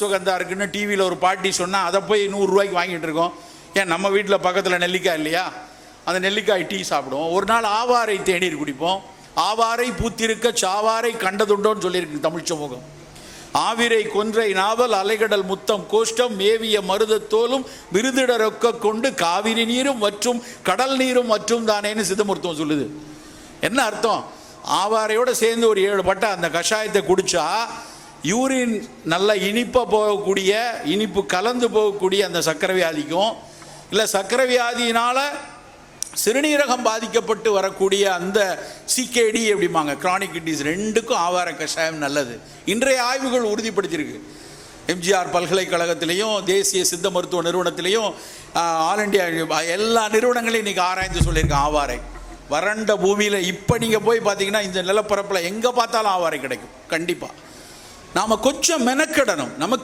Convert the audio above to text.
அஸ்வகந்தா இருக்குன்னு டிவியில் ஒரு பாட்டி சொன்னால் அதை போய் 100 ரூபாய்க்கு வாங்கிட்டு இருக்கோம். ஏன் நம்ம வீட்டில் பக்கத்தில் நெல்லிக்காய் இல்லையா? அந்த நெல்லிக்காய் டீ சாப்பிடுவோம். ஒரு நாள் ஆவாரை தேநீர் குடிப்போம். ஆவாரை பூத்திருக்க சாவாரை கண்டதுண்டோன்னு சொல்லியிருக்கு தமிழ் சமூகம். ஆவிரை கொன்றை நாவல் அலைகடல் முத்தம் கோஷ்டம் மேவிய மருதத்தோலும் விருதிட ரொக்க கொண்டு காவிரி நீரும் மற்றும் கடல் நீரும் மற்றும் தானேன்னு சித்தமருத்துவம் சொல்லுது. என்ன அர்த்தம்? ஆவாரையோடு சேர்ந்து ஒரு 7 பட்டை அந்த கஷாயத்தை குடித்தா யூரின் நல்ல இனிப்பாக போகக்கூடிய, இனிப்பு கலந்து போகக்கூடிய அந்த சர்க்கரை வியாதிக்கும், இல்லை சர்க்கரை வியாதியினால் சிறுநீரகம் பாதிக்கப்பட்டு வரக்கூடிய அந்த சிகேடி எப்படிமாங்க கிரானிக் கிட்னிஸ், ரெண்டுக்கும் ஆவார கஷாயம் நல்லது. இன்றைய ஆய்வுகள் உறுதிப்படுத்தியிருக்கு. எம்ஜிஆர் பல்கலைக்கழகத்திலையும் தேசிய சித்த மருத்துவ நிறுவனத்திலையும் ஆல் இண்டியா எல்லா நிறுவனங்களையும் இன்றைக்கி ஆராய்ந்து சொல்லியிருக்கேன். ஆவாரை வறண்ட பூமியில் இப்போ நீங்கள் போய் பார்த்தீங்கன்னா இந்த நிலப்பரப்பில் எங்கே பார்த்தாலும் ஆவாரை கிடைக்கும். கண்டிப்பாக நாம் கொஞ்சம் மெனக்கிடணும். நமக்கு